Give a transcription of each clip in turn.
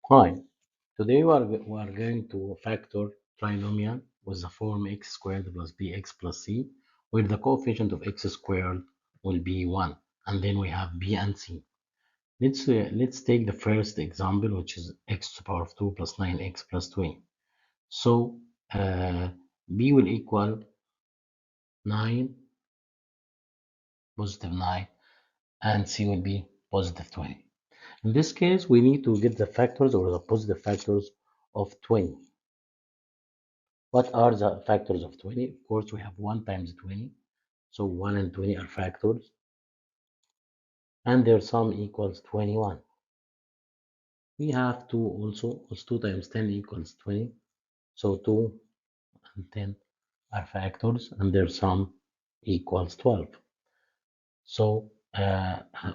Hi, today we are going to factor trinomial with the form x squared plus bx plus c, where the coefficient of x squared will be 1, and then we have b and c. Let's take the first example, which is x to the power of 2 plus 9x plus 20. So uh, b will equal 9, positive 9, and c will be positive 20. In this case, we need to get the factors or the positive factors of 20. What are the factors of 20? Of course, we have 1 times 20. So 1 and 20 are factors. And their sum equals 21. We have 2 also. Because 2 times 10 equals 20. So 2 and 10 are factors. And their sum equals 12. So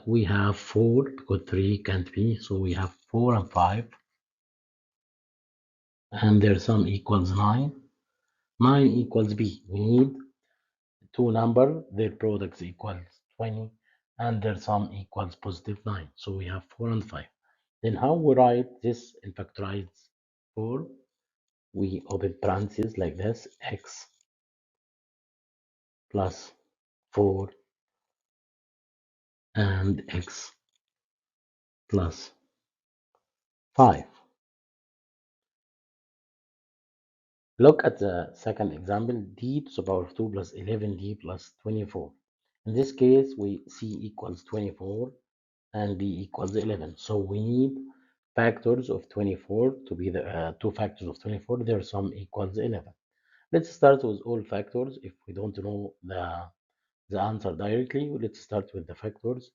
we have 4 because 3 can't be. So we have 4 and 5. And their sum equals 9. 9 equals b. We need two numbers, their products equals 20, and their sum equals positive 9. So we have 4 and 5. Then how we write this in factorized form? We open parentheses like this, x plus 4 and x plus 5. Look at the second example, d to the power of 2 plus 11d plus 24. In this case, we c equals 24 and b equals 11. So we need factors of 24 to be the two factors of 24. Their sum equals 11. Let's start with all factors. If we don't know the answer directly, let's start with the factors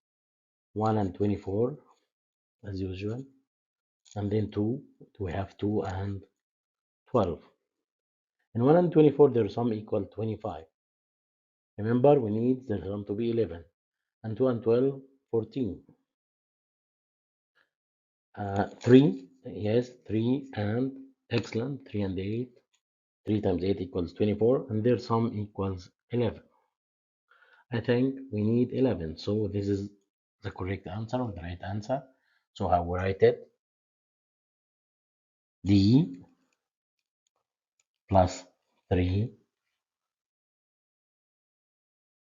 1 and 24 as usual. And then 2, we have 2 and 12. In 1 and 24, their sum equals 25. Remember, we need the sum to be 11. And 2 and 12, 14. 3, yes, 3 and excellent, 3 and 8. 3 times 8 equals 24, and their sum equals 11. I think we need 11, so this is the correct answer or the right answer. So how we write it? D plus 3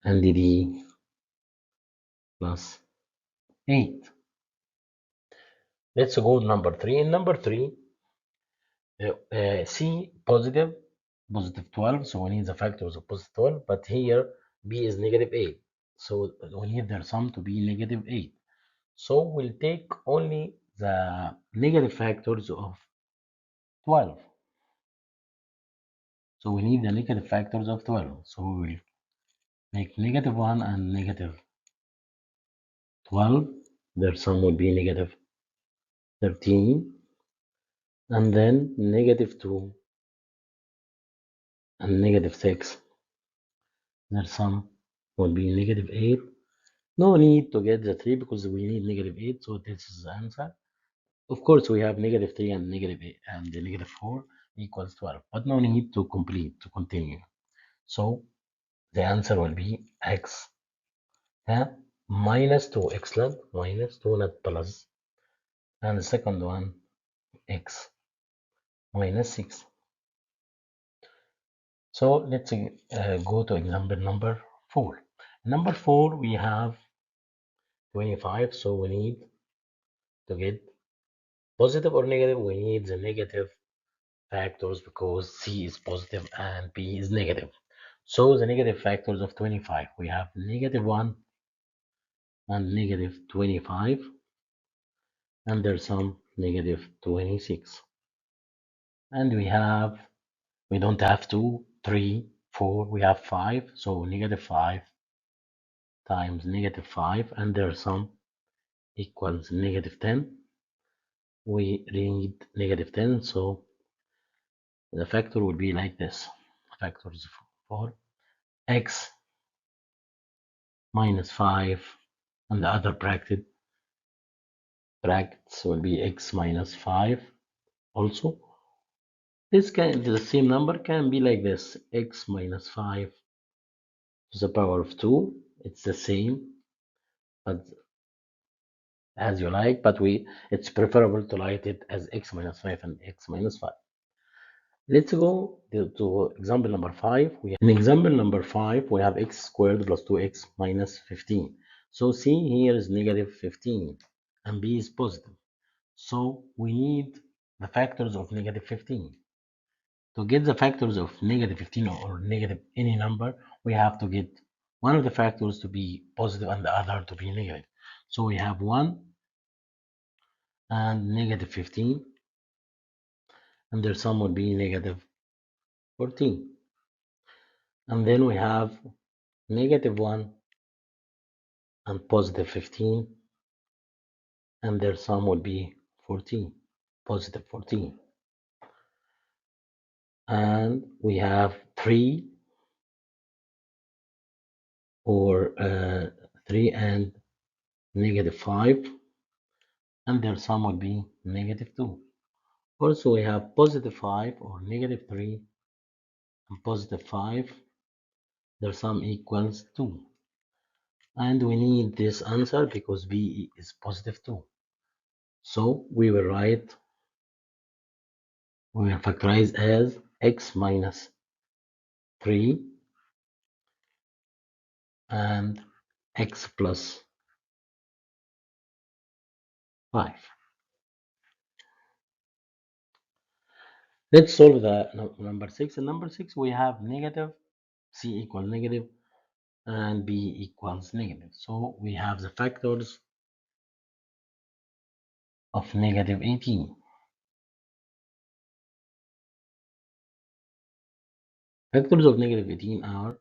and D plus 8. Let's go to number 3. In number 3, C positive, positive 12, so we need the factors of positive 12, but here B is negative 8. So we need their sum to be negative 8. So we'll take only the negative factors of 12. So we need the negative factors of 12. So we will make negative 1 and negative 12. Their sum will be negative 13. And then negative 2 and negative 6. Their sum will be negative 8. No need to get the 3 because we need negative 8. So this is the answer. Of course, we have negative 3 and negative 8 and the negative 4 equals 12. But no need to complete, to continue. So the answer will be x minus 2, excellent, minus 2 not plus, and the second one x minus 6. So let's go to example number 4. Number 4 we have 25, so we need to get positive or negative. We need the negative factors because c is positive and b is negative. So the negative factors of 25, we have negative 1 and negative 25, and their sum negative 26. And we don't have 2, 3, 4, we have 5. So negative 5 times negative 5, and their sum equals negative 10. We need negative 10, so the factor will be like this. Factors for x minus 5, and the other brackets will be x minus 5 also. The same number can be like this, x minus 5 to the power of 2. It's the same, but as you like, but it's preferable to write it as x minus 5 and x minus 5. Let's go to example number 5. In example number 5, we have x squared plus 2x minus 15. So C here is negative 15 and B is positive. So we need the factors of negative 15. To get the factors of negative 15 or negative any number, we have to get one of the factors to be positive and the other to be negative. So we have 1 and negative 15, and their sum would be negative 14. And then we have negative 1 and positive 15, and their sum would be 14, positive 14. And we have 3 or 3 and negative 5, and their sum would be negative 2. Also, we have positive 5 or negative 3 and positive 5, their sum equals 2. And we need this answer because B is positive 2. So we will factorize as x minus 3 and x plus 5. Let's solve the number 6. In number 6, we have negative, c equals negative, and b equals negative. So we have the factors of negative 18. Factors of negative 18 are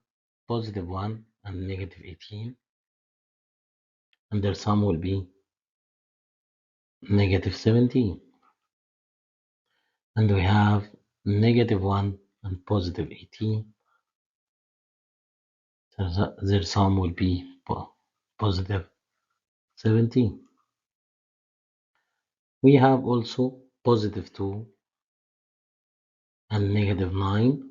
positive 1 and negative 18, and their sum will be negative 17. And we have negative 1 and positive 18, so their sum will be positive 17. We have also positive 2 and negative 9,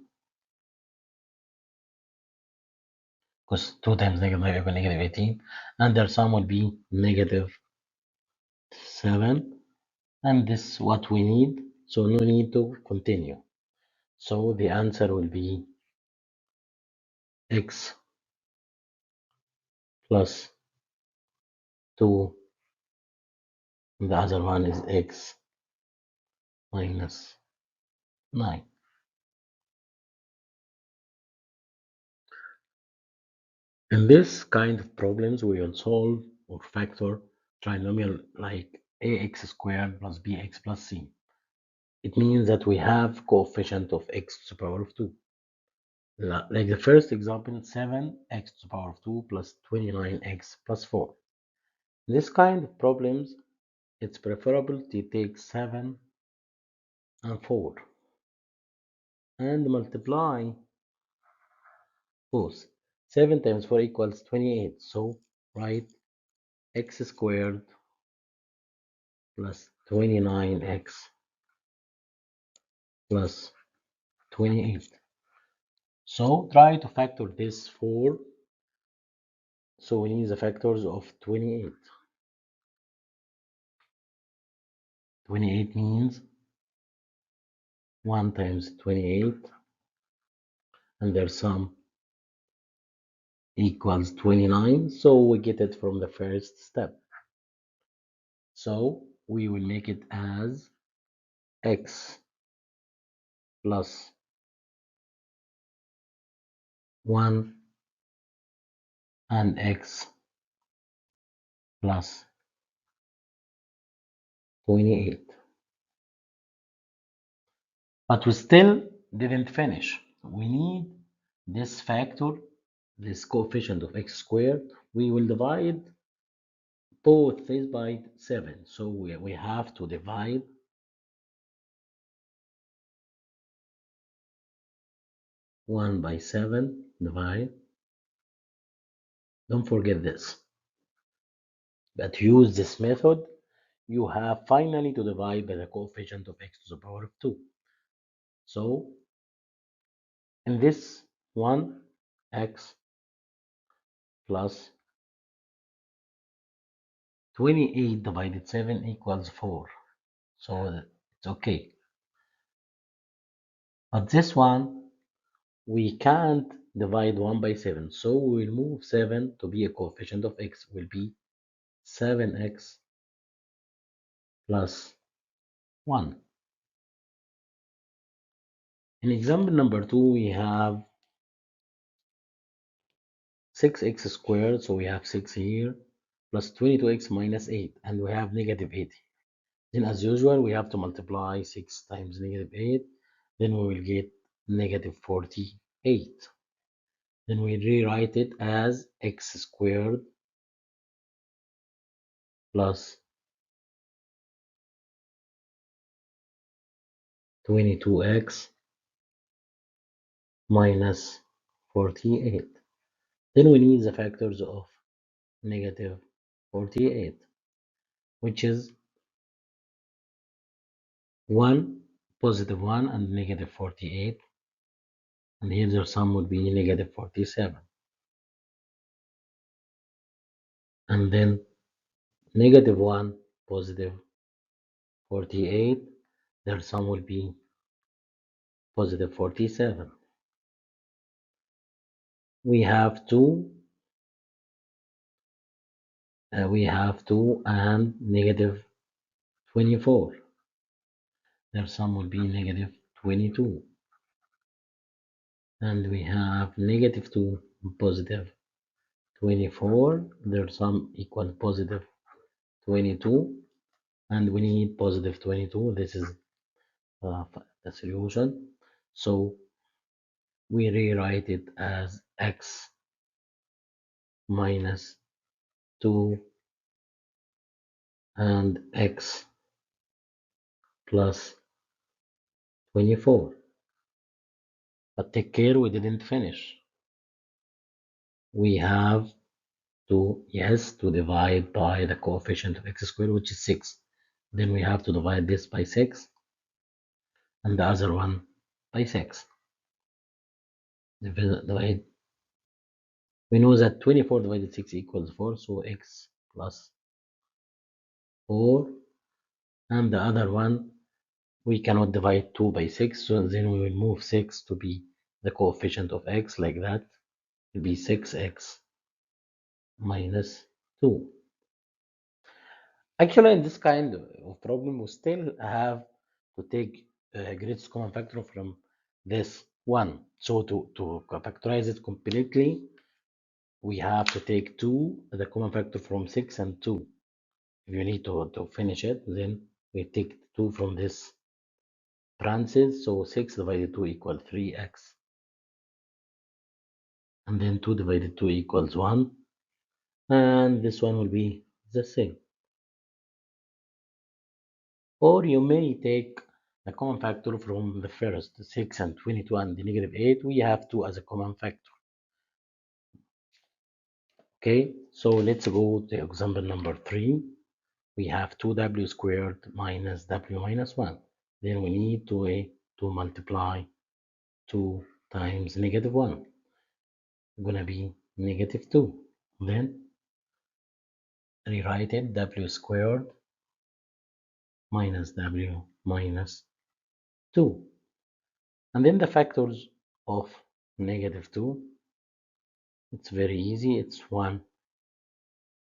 because 2 times negative 9 equals negative 18, and their sum will be negative 7. And this is what we need, so no need to continue. So the answer will be x plus 2, and the other one is x minus 9. In this kind of problems, we will solve or factor trinomial like ax squared plus bx plus c. It means that we have coefficient of x to the power of 2. Like the first example, 7x to the power of 2 plus 29x plus 4. In this kind of problems, it's preferable to take 7 and 4 and multiply both. 7 times 4 equals 28. So write x squared plus 29x plus 28. So try to factor this 4. So we need the factors of 28. 28 means 1 times 28, and their sum equals 29. So we get it from the first step. So we will make it as x plus 1 and x plus 28. But we still didn't finish. We need this factor, this coefficient of x squared. We will divide both this by 7. So we have to divide 1 by 7, divide. Don't forget this. But use this method, you have finally to divide by the coefficient of x to the power of 2. So in this one, x plus 28 divided 7 equals 4. So it's okay. But this one, we can't divide 1 by 7. So we will move 7 to be a coefficient of x. Will be 7x plus 1. In example number 2, we have 6x squared. So we have 6 here plus 22x minus 8. And we have negative 80. Then as usual, we have to multiply 6 times negative 8. Then we will get negative 48. Then we rewrite it as x squared plus 22x minus 48. Then we need the factors of negative 48, which is 1, positive 1, and negative 48. And here the sum would be negative 47. And then negative 1, positive 48, their sum will be positive 47. We have 2, and negative 24. Their sum will be negative 22. And we have negative 2, positive 24. Their sum equals positive 22. And we need positive 22. This is the solution. So we rewrite it as x minus 2 and x plus 24. But take care, we didn't finish. We have to, yes, to divide by the coefficient of x squared, which is 6. Then we have to divide this by 6 and the other one by 6. Divide. We know that 24 divided 6 equals 4, so x plus 4. And the other one, we cannot divide 2 by 6, so then we will move 6 to be the coefficient of x, like that. It will be 6x minus 2. Actually, in this kind of problem, we still have to take greatest common factor from this one. So to factorize it completely, we have to take 2, the common factor from 6 and 2. If you need to finish it, then we take 2 from this branches. So 6 divided 2 equals 3x. And then 2 divided 2 equals 1. And this one will be the same. Or you may take the common factor from the first 6 and 22 and the negative 8. We have 2 as a common factor. Okay, so let's go to example number 3. We have 2w squared minus w minus 1. Then we need to multiply 2 times negative 1. Gonna be negative 2. Then rewrite it, w squared minus w minus 2. And then the factors of negative 2, it's very easy. It's 1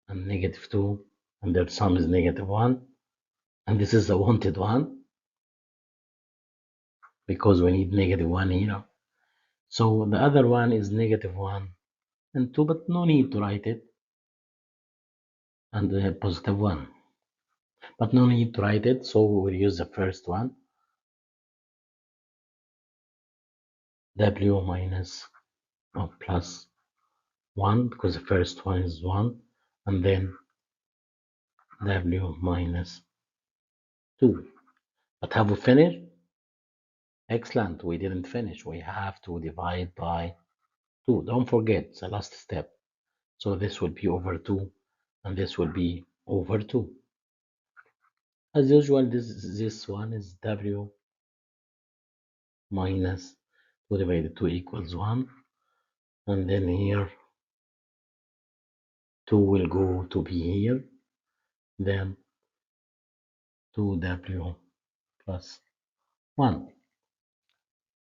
and negative 2, and their sum is negative 1. And this is the wanted one because we need negative 1 here. So the other one is negative 1 and 2, but no need to write it. And positive 1. But no need to write it, so we'll use the first one. W minus plus 1, because the first one is 1. And then W minus 2. But have we finished? Excellent, we didn't finish. We have to divide by 2. Don't forget the last step. So this will be over 2, and this will be over 2. As usual, this one is W minus 2 divided 2 equals 1. And then here 2 will go to be here. then 2w plus 1.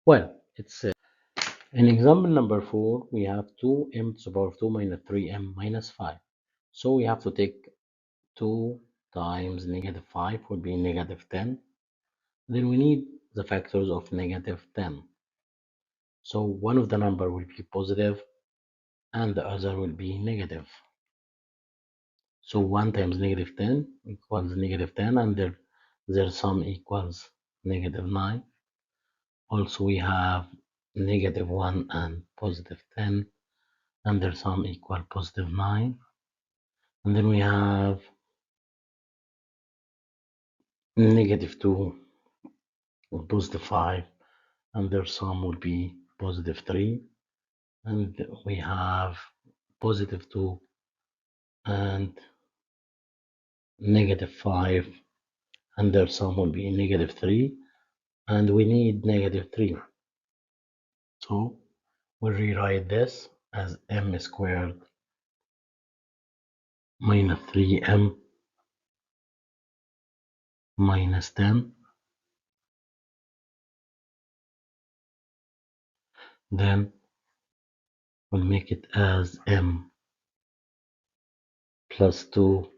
Well, it's in example number 4, we have 2m to the power of 2 minus 3m minus 5. So we have to take 2 times negative 5 would be negative 10. Then we need the factors of negative 10. So one of the number will be positive and the other will be negative. So 1 times negative 10 equals negative 10 and their sum equals negative 9. Also we have negative 1 and positive 10 and their sum equal positive 9. And then we have negative 2 and positive 5 and their sum will be positive 3. And we have positive 2 and negative 5 and their sum will be negative 3 and we need negative 3. So we'll rewrite this as m squared minus 3m minus 10. Then we'll make it as m plus 2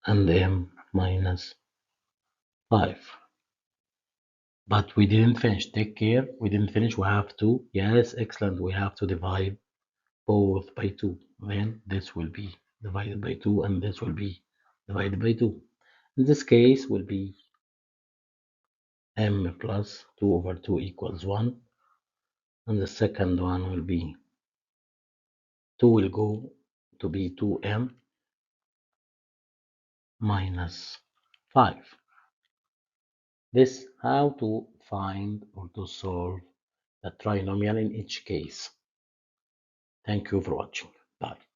and m minus 5. But we didn't finish. Take care. We didn't finish. We have to. Yes, excellent. We have to divide both by 2. Then this will be divided by 2 and this will be divided by 2. In this case will be m plus 2 over 2 equals 1. And the second one will be 2 will go to be 2m minus 5. This how to find or to solve the trinomial in each case. Thank you for watching. Bye.